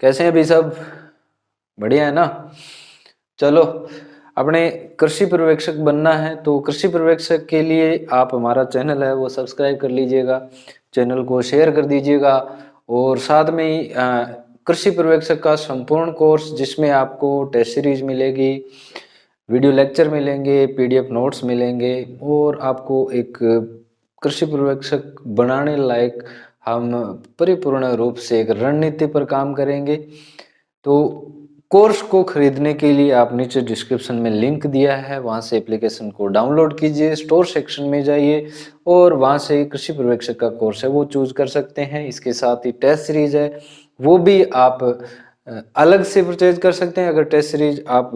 कैसे हैं अभी सब? बढ़िया है ना? चलो, अपने कृषि पर्यवेक्षक बनना है तो कृषि पर्यवेक्षक के लिए आप हमारा चैनल है वो सब्सक्राइब कर लीजिएगा, चैनल को शेयर कर दीजिएगा और साथ में ही कृषि पर्यवेक्षक का संपूर्ण कोर्स जिसमें आपको टेस्ट सीरीज मिलेगी, वीडियो लेक्चर मिलेंगे, पीडीएफ नोट्स मिलेंगे और आपको एक कृषि पर्यवेक्षक बनाने लायक हम परिपूर्ण रूप से एक रणनीति पर काम करेंगे। तो कोर्स को खरीदने के लिए आप नीचे डिस्क्रिप्शन में लिंक दिया है, वहां से एप्लीकेशन को डाउनलोड कीजिए, स्टोर सेक्शन में जाइए और वहां से कृषि पर्यवेक्षक का कोर्स है वो चूज कर सकते हैं। इसके साथ ही टेस्ट सीरीज है वो भी आप अलग से परचेज कर सकते हैं। अगर टेस्ट सीरीज आप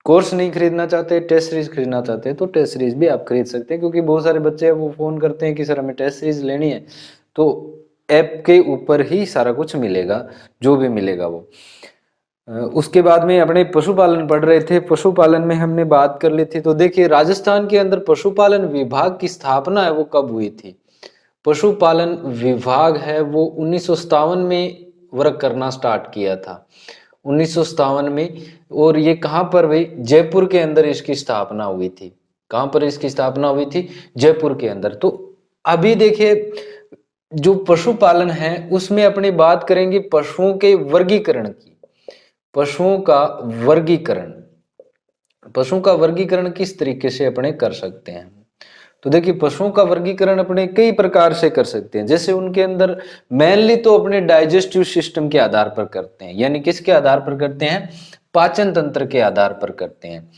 कोर्स नहीं खरीदना चाहते, टेस्ट सीरीज खरीदना चाहते हैं तो टेस्ट सीरीज भी आप खरीद सकते हैं, क्योंकि बहुत सारे बच्चे वो फोन करते हैं कि सर हमें टेस्ट सीरीज लेनी है, तो ऐप के ऊपर ही सारा कुछ मिलेगा, जो भी मिलेगा वो। उसके बाद में अपने पशुपालन पढ़ रहे थे, पशुपालन में हमने बात कर ली थी। तो देखिए राजस्थान के अंदर पशुपालन विभाग की स्थापना है वो कब हुई थी? पशुपालन विभाग है वो 1957 में वर्क करना स्टार्ट किया था, 1957 में। और ये कहाँ पर हुई? जयपुर के अंदर इसकी स्थापना हुई थी। कहाँ पर इसकी स्थापना हुई थी? जयपुर के अंदर। तो अभी देखिए जो पशुपालन है उसमें अपनी बात करेंगे पशुओं के वर्गीकरण की। पशुओं का वर्गीकरण, पशुओं का वर्गीकरण किस तरीके से अपने कर सकते हैं? तो देखिए पशुओं का वर्गीकरण अपने कई प्रकार से कर सकते हैं। जैसे उनके अंदर मेनली तो अपने डाइजेस्टिव सिस्टम के आधार पर करते हैं, यानी किसके आधार पर करते हैं? पाचन तंत्र के आधार पर करते हैं।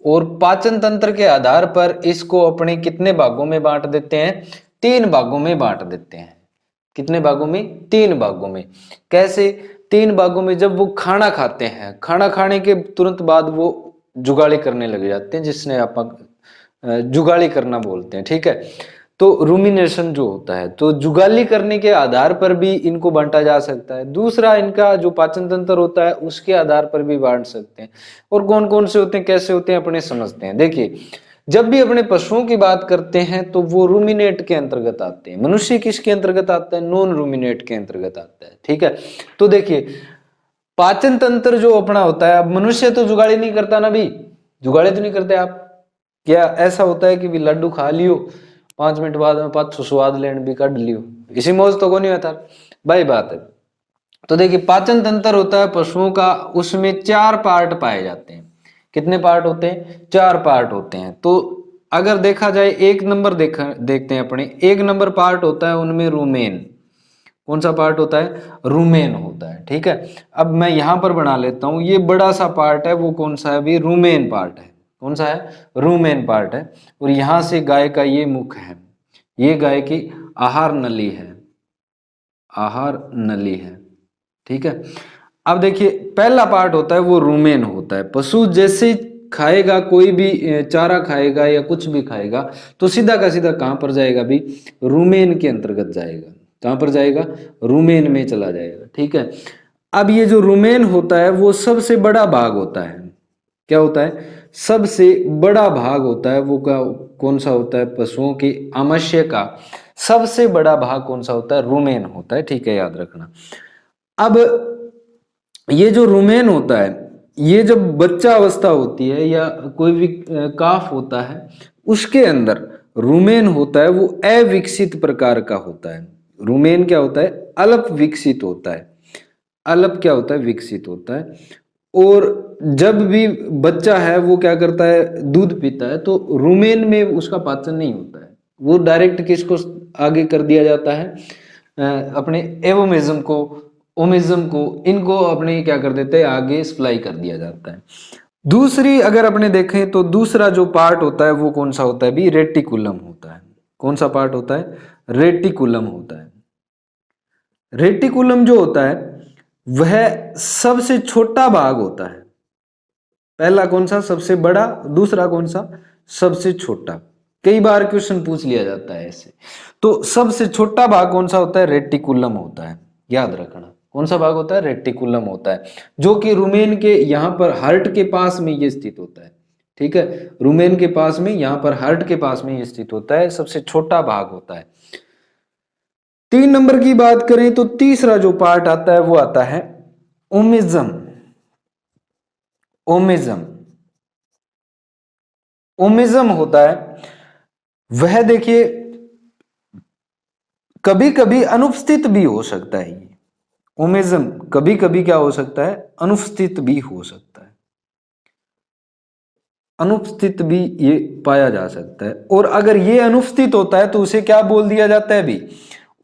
और पाचन तंत्र के आधार पर इसको अपने कितने भागों में बांट देते हैं? 3 भागों में बांट देते हैं। कितने भागों में? 3 भागों में। कैसे 3 भागों में? जब वो खाना खाते हैं, खाना खाने के तुरंत बाद वो जुगाली करने लग जाते हैं, जिसने आप जुगाली करना बोलते हैं, ठीक है। तो रूमिनेशन जो होता है, तो जुगाली करने के आधार पर भी इनको बांटा जा सकता है। दूसरा इनका जो पाचन तंत्र होता है उसके आधार पर भी बांट सकते हैं। और कौन कौन से होते हैं, कैसे होते हैं, अपने समझते हैं। देखिए जब भी अपने पशुओं की बात करते हैं तो वो रूमिनेट के अंतर्गत आते हैं। मनुष्य किसके अंतर्गत आता है? नॉन रूमिनेट के अंतर्गत आता है, ठीक है। तो देखिए पाचन तंत्र जो अपना होता है, अब मनुष्य तो जुगाड़ी नहीं करता ना, भी जुगाड़ी तो नहीं करते आप। क्या ऐसा होता है कि भी लड्डू खा लियो 5 मिनट बाद में पाछो स्वाद लेन भी काट लियो, इसी मौज तो को नहीं होता भाई बात है। तो देखिए पाचन तंत्र होता है पशुओं का, उसमें 4 पार्ट पाए जाते हैं। कितने पार्ट होते हैं? 4 पार्ट होते हैं। तो अगर देखा जाए 1 नंबर देखते हैं अपने, 1 नंबर पार्ट होता है उनमें रूमेन। कौन सा पार्ट होता है? रूमेन होता है, ठीक है। अब मैं यहां पर बना लेता हूं, ये बड़ा सा पार्ट है वो कौन सा है? भी रूमेन पार्ट है। कौन सा है? रूमेन पार्ट है। और यहां से गाय का ये मुख है, ये गाय की आहार नली है, आहार नली है, ठीक है। अब देखिए पहला पार्ट होता है वो रूमेन होता है। पशु जैसे खाएगा, कोई भी चारा खाएगा या कुछ भी खाएगा तो सीधा का सीधा कहां पर जाएगा? भी रूमेन के अंतर्गत जाएगा। कहां पर जाएगा? रूमेन में चला जाएगा, ठीक है। अब ये जो रूमेन होता है वो सबसे बड़ा भाग होता है। क्या होता है? सबसे बड़ा भाग होता है वो कौन सा होता है? पशुओं की आमाशय का सबसे बड़ा भाग कौन सा होता है? रूमेन होता है, ठीक है, याद रखना। अब ये जो रूमेन होता है, ये जब बच्चा अवस्था होती है या कोई भी काफ होता है उसके अंदर रूमेन होता है वो अविकसित प्रकार का होता है। रूमेन क्या होता है? अल्प विकसित होता है। अल्प क्या होता है? विकसित होता है। और जब भी बच्चा है वो क्या करता है? दूध पीता है, तो रूमेन में उसका पाचन नहीं होता है, वो डायरेक्ट किसको आगे कर दिया जाता है? अपने एवोमिज्म को, ओमिज्म को, इनको अपने क्या कर देते हैं? आगे सप्लाई कर दिया जाता है। दूसरी अगर अपने देखें तो दूसरा जो पार्ट होता है वो कौन सा होता है? भी रेटिकुलम होता है। कौन सा पार्ट होता है? रेटिकुलम होता है। रेटिकुलम जो होता है वह सबसे छोटा भाग होता है। पहला कौन सा? सबसे बड़ा। दूसरा कौन सा? सबसे छोटा। कई बार क्वेश्चन पूछ लिया जाता है ऐसे। तो सबसे छोटा भाग कौन सा होता है? रेटिकुलम होता है, याद रखना। कौन सा भाग होता है? रेटिकुलम होता है, जो कि रूमेन के यहां पर हार्ट के पास में ये स्थित होता है, ठीक है। रूमेन के पास में, यहां पर हार्ट के पास में ये स्थित होता है, सबसे छोटा भाग होता है। 3 नंबर की बात करें तो तीसरा जो पार्ट आता है वो आता है ओमिज्म, ओमिज्म, ओमिज्म होता है वह देखिए कभी कभी अनुपस्थित भी हो सकता है। ये ओमिज्म कभी कभी क्या हो सकता है, अनुपस्थित भी हो सकता है, अनुपस्थित भी ये पाया जा सकता है। और अगर ये अनुपस्थित होता है तो उसे क्या बोल दिया जाता है भी,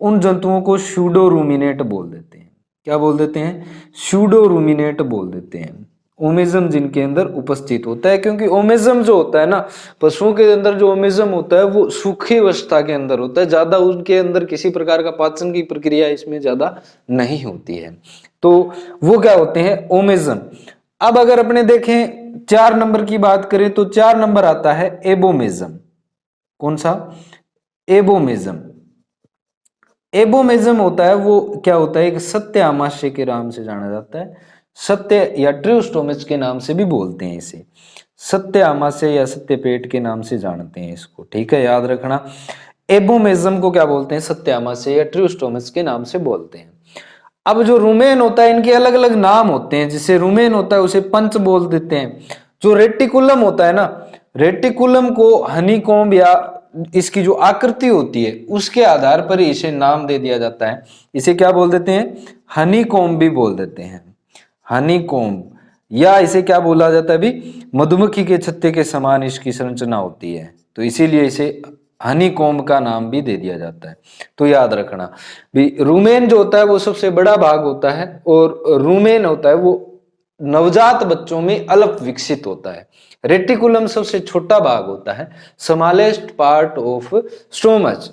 उन जंतुओं को सूडो रूमिनेट बोल देते हैं। क्या बोल देते हैं, सूडो रूमिनेट बोल देते हैं, ओमिज्म जिनके अंदर उपस्थित होता है। क्योंकि ओमिज्म जो होता है ना, पशुओं के अंदर जो ओमिज्म होता है वो सूखी अवस्था के अंदर होता है, ज्यादा उनके अंदर किसी प्रकार का पाचन की प्रक्रिया इसमें ज्यादा नहीं होती है, तो वो क्या होते हैं, ओमिज्म। अब अगर अपने देखें 4 नंबर की बात करें तो 4 नंबर आता है एबोमिज्म। कौन सा, एबोमिज्म। एबोमिज्म होता है वो क्या होता है, एक सत्य आमाशय के नाम से जाना जाता है, सत्य या ट्रियोस्टोमस के नाम से भी बोलते हैं इसे, सत्य आमाशय या सत्य पेट के नाम से जानते हैं इसको, ठीक है, याद रखना। एबोमिज्म को क्या बोलते हैं, सत्य आमाशय या ट्रियोस्टोमस के नाम से बोलते हैं। अब जो रुमेन होता है इनके अलग अलग नाम होते हैं, जिसे रुमेन होता है उसे पंच बोल देते हैं। जो रेटिकुलम होता है ना, रेटिकुलम को हनीकॉम्ब या इसकी जो आकृति होती है उसके आधार पर ही इसे नाम दे दिया जाता है। इसे क्या बोल देते हैं, हनीकॉम्ब भी बोल देते हैं, हनीकॉम्ब। या इसे क्या बोला जाता है भी, मधुमक्खी के छत्ते के समान इसकी संरचना होती है, तो इसीलिए इसे हनीकॉम्ब का नाम भी दे दिया जाता है। तो याद रखना भी, रूमेन जो होता है वो सबसे बड़ा भाग होता है, और रूमेन होता है वो नवजात बच्चों में अल्प विकसित होता है। रेटिकुलम सबसे छोटा भाग होता है, स्मॉलेस्ट पार्ट ऑफ स्टोमच,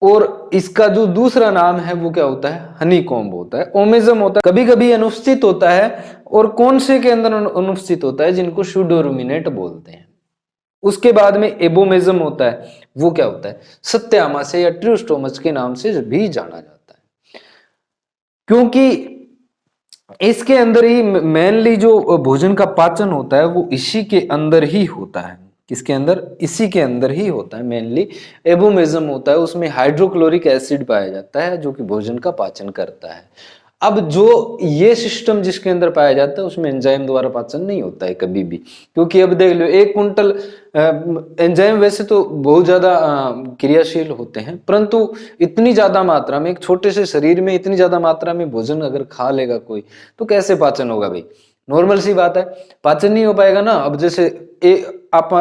और इसका जो दूसरा नाम है वो क्या होता है, हनीकॉम्ब होता है। ओमिज्म होता है कभी कभी अनुपस्थित होता है, और कौन से के अंदर अनुपस्थित होता है, जिनको सूडो रूमिनेट बोलते हैं। उसके बाद में एबोमिज्म होता है, वो क्या होता है, सत्य आमाशय या ट्रियोस्टोमस के नाम से भी जाना जाता है। क्योंकि इसके अंदर ही मेनली जो भोजन का पाचन होता है वो इसी के अंदर ही होता है। किसके अंदर, इसी के अंदर ही होता है मेनली। एबोमिज्म होता है उसमें हाइड्रोक्लोरिक एसिड पाया जाता है जो कि भोजन का पाचन करता है। अब जो ये सिस्टम जिसके अंदर पाया जाता है उसमें एंजाइम द्वारा पाचन नहीं होता है कभी भी। क्योंकि अब देख लो 1 कुंटल एंजाइम वैसे तो बहुत ज्यादा क्रियाशील होते हैं, परंतु इतनी ज्यादा मात्रा में एक छोटे से शरीर में इतनी ज्यादा मात्रा में भोजन अगर खा लेगा कोई तो कैसे पाचन होगा भाई, नॉर्मल सी बात है, पाचन नहीं हो पाएगा ना। अब जैसे आप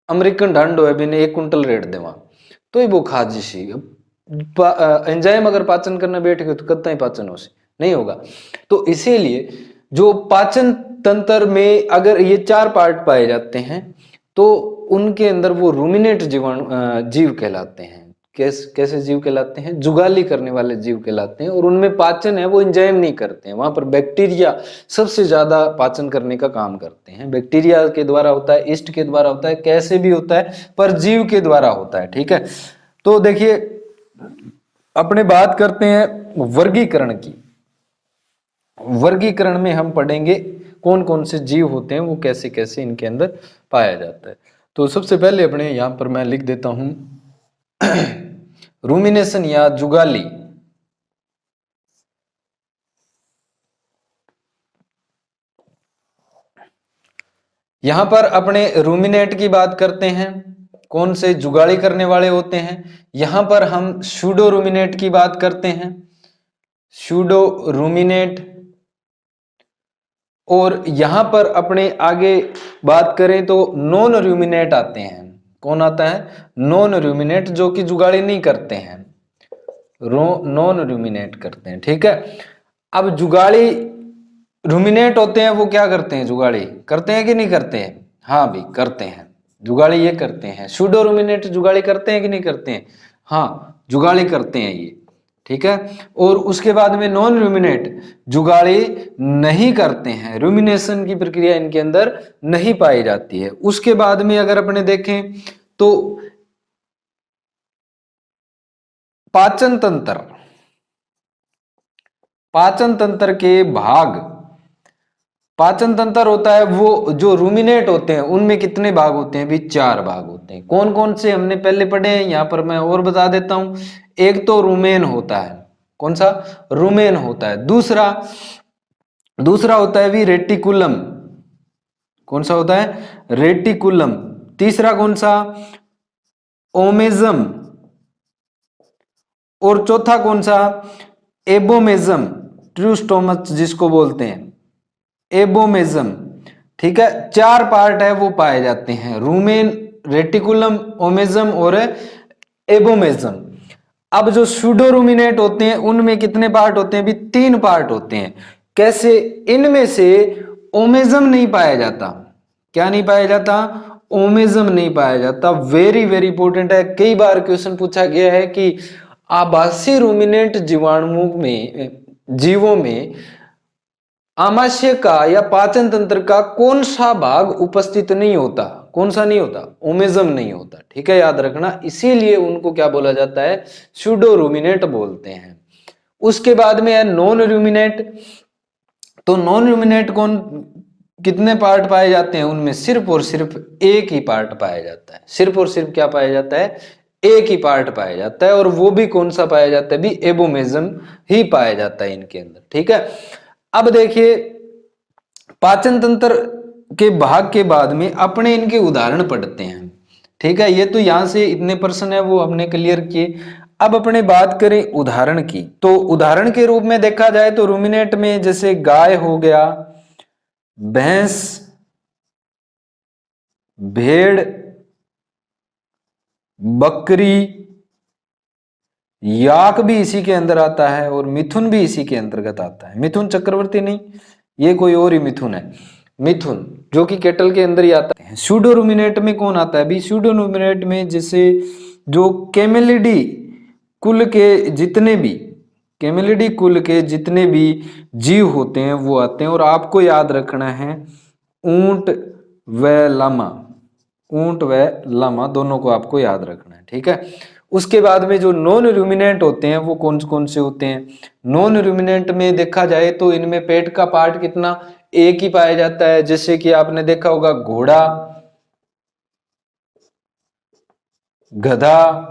अमेरिकन ढंड हो बिना 1 कुंटल रेट देवा तो ही वो खा जिसी एंजाइम अगर पाचन करने बैठ गए तो कतई पाचन हो नहीं होगा। तो इसीलिए जो पाचन तंत्र में अगर ये 4 पार्ट पाए जाते हैं तो उनके अंदर वो रूमिनेट जीव कहलाते हैं। कैसे जीव कहलाते हैं, जुगाली करने वाले जीव कहलाते हैं, और उनमें पाचन है वो एंजाइम नहीं करते हैं, वहां पर बैक्टीरिया सबसे ज्यादा पाचन करने का काम करते हैं। बैक्टीरिया के द्वारा होता है, ईस्ट के द्वारा होता है, कैसे भी होता है, पर जीव के द्वारा होता है, ठीक है। तो देखिए अपने बात करते हैं वर्गीकरण की। वर्गीकरण में हम पढ़ेंगे कौन कौन से जीव होते हैं, वो कैसे कैसे इनके अंदर पाया जाता है। तो सबसे पहले अपने यहां पर मैं लिख देता हूं रूमिनेशन या जुगाली। यहां पर अपने रूमिनेट की बात करते हैं, कौन से जुगाली करने वाले होते हैं। यहां पर हम सूडो रूमिनेट की बात करते हैं, सूडो रूमिनेट। और यहां पर अपने आगे बात करें तो नॉन रूमिनेट आते हैं। कौन आता है, नॉन रूमिनेट, जो कि जुगाली नहीं करते हैं, नॉन रूमिनेट करते हैं, ठीक है। अब जुगाली रूमिनेट होते हैं वो क्या करते हैं, जुगाली करते हैं कि नहीं करते हैं, हाँ भी करते हैं, जुगाली ये करते हैं। सूडो रूमिनेट जुगाली करते हैं कि नहीं करते हैं, हाँ जुगाली करते हैं ये, ठीक है। और उसके बाद में नॉन रूमिनेट जुगाली नहीं करते हैं, रूमिनेशन की प्रक्रिया इनके अंदर नहीं पाई जाती है। उसके बाद में अगर अपने देखें तो पाचन तंत्र, पाचन तंत्र के भाग, पाचन तंत्र होता है वो जो रूमिनेट होते हैं उनमें कितने भाग होते हैं भी, 4 भाग होते हैं। कौन कौन से हमने पहले पढ़े हैं, यहां पर मैं और बता देता हूं। एक तो रूमेन होता है, कौन सा, रूमेन होता है। दूसरा दूसरा होता है भी रेटिकुलम। कौन सा होता है? रेटिकुलम। तीसरा कौन सा? ओमेजम। और चौथा कौन सा? एबोमेजम, ट्रूस्टोमस जिसको बोलते हैं, एबोमेजम। ठीक है, चार पार्ट है वो पाए जाते हैं, रूमेन, रेटिकुलम, ओमेजम और एबोमेजम। अब जो सूडोरुमिनेट होते हैं उनमें कितने पार्ट होते हैं? भी तीन पार्ट होते हैं। कैसे? इनमें से ओमेजम नहीं पाया जाता। क्या नहीं पाया जाता? ओमेजम नहीं पाया जाता। वेरी वेरी इंपॉर्टेंट है, कई बार क्वेश्चन पूछा गया है कि आभासी रूमिनेंट जीवाणुओं में, जीवों में आमाशय का या पाचन तंत्र का कौन सा भाग उपस्थित नहीं होता? कौन सा नहीं होता? ओमेजम नहीं होता। ठीक है, याद रखना, इसीलिए उनको क्या बोला जाता है? सूडो रूमिनेट बोलते हैं। उसके बाद में है नॉन रूमिनेट। तो नॉन रूमिनेट कौन, कितने पार्ट पाए जाते हैं? उनमें सिर्फ और सिर्फ एक ही पार्ट पाया जाता है। सिर्फ और सिर्फ क्या पाया जाता है? एक ही पार्ट पाया जाता है, और वो भी कौन सा पाया जाता है? भी एबोमेजम ही पाया जाता है इनके अंदर। ठीक है, अब देखिए पाचन तंत्र के भाग के बाद में अपने इनके उदाहरण पढ़ते हैं। ठीक है, ये तो यहां से इतने प्रश्न है वो हमने क्लियर किए। अब अपने बात करें उदाहरण की, तो उदाहरण के रूप में देखा जाए तो रूमिनेट में जैसे गाय हो गया, भैंस, भेड़, बकरी, याक भी इसी के अंदर आता है, और मिथुन भी इसी के अंतर्गत आता है। मिथुन चक्रवर्ती नहीं, ये कोई और ही मिथुन है। मिथुन जो कि केटल के अंदर ही आता है। सूडो रूमिनेट में कौन आता है? भी सूडो रूमिनेट में जैसे जो कैमेलिडी कुल के जितने भी, कैमेलिडी कुल के जितने भी जीव होते हैं वो आते हैं। और आपको याद रखना है ऊंट व लामा, ऊंट व लामा दोनों को आपको याद रखना है। ठीक है, उसके बाद में जो नॉन रूमिनेंट होते हैं वो कौन कौन से होते हैं? नॉन रूमिनेंट में देखा जाए तो इनमें पेट का पार्ट कितना? एक ही पाया जाता है। जैसे कि आपने देखा होगा घोड़ा, गधा।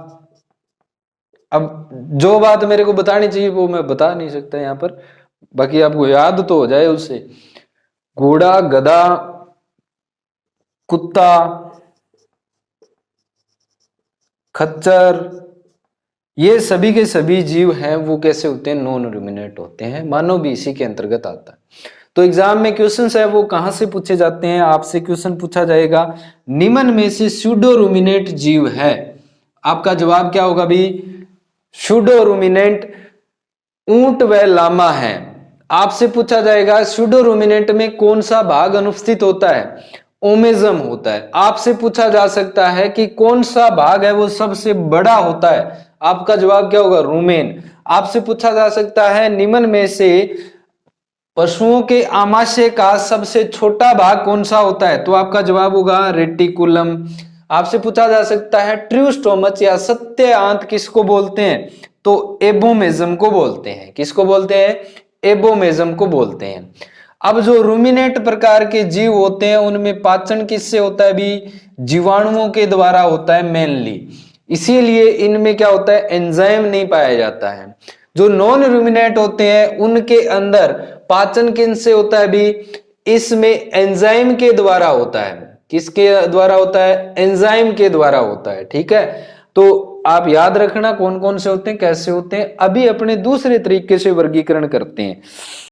अब जो बात मेरे को बतानी चाहिए वो मैं बता नहीं सकता यहाँ पर, बाकी आपको याद तो हो जाए उससे। घोड़ा, गधा, कुत्ता, खच्चर, ये सभी के सभी जीव हैं वो कैसे होते हैं? नॉन रूमिनेट होते हैं। मानव भी इसी के अंतर्गत आता है। तो एग्जाम में क्वेश्चंस है वो कहां से पूछे जाते हैं? आपसे क्वेश्चन पूछा जाएगा निम्न में से सूडो रूमिनेट जीव है। आपका जवाब क्या होगा? भी सूडो रूमिनेट ऊंट व लामा है। आपसे पूछा जाएगा सूडो रूमिनेट में कौन सा भाग अनुपस्थित होता है? ओमेजम होता है। आपसे पूछा जा सकता है कि कौन सा भाग है वो सबसे बड़ा होता है? आपका जवाब क्या होगा? रूमेन। आपसे पूछा जा सकता है निम्न में से पशुओं के आमाशय का सबसे छोटा भाग कौन सा होता है? तो आपका जवाब होगा रेटिकुलम। आपसे पूछा जा सकता है ट्रूस्टोमच या सत्य आंत किसको बोलते हैं? तो एबोमेजम को बोलते हैं। किसको बोलते हैं? एबोमेजम को बोलते हैं। अब जो रूमिनेट प्रकार के जीव होते हैं उनमें पाचन किससे होता है? भी जीवाणुओं के द्वारा होता है मेनली। इसीलिए इनमें क्या होता है? एंजाइम नहीं पाया जाता है। जो नॉन रूमिनेट होते हैं उनके अंदर पाचन किनसे होता है? भी इसमें एंजाइम के द्वारा होता है। किसके द्वारा होता है? एंजाइम के द्वारा होता है। ठीक है, तो आप याद रखना कौन कौन से होते हैं, कैसे होते हैं। अभी अपने दूसरे तरीके से वर्गीकरण करते हैं।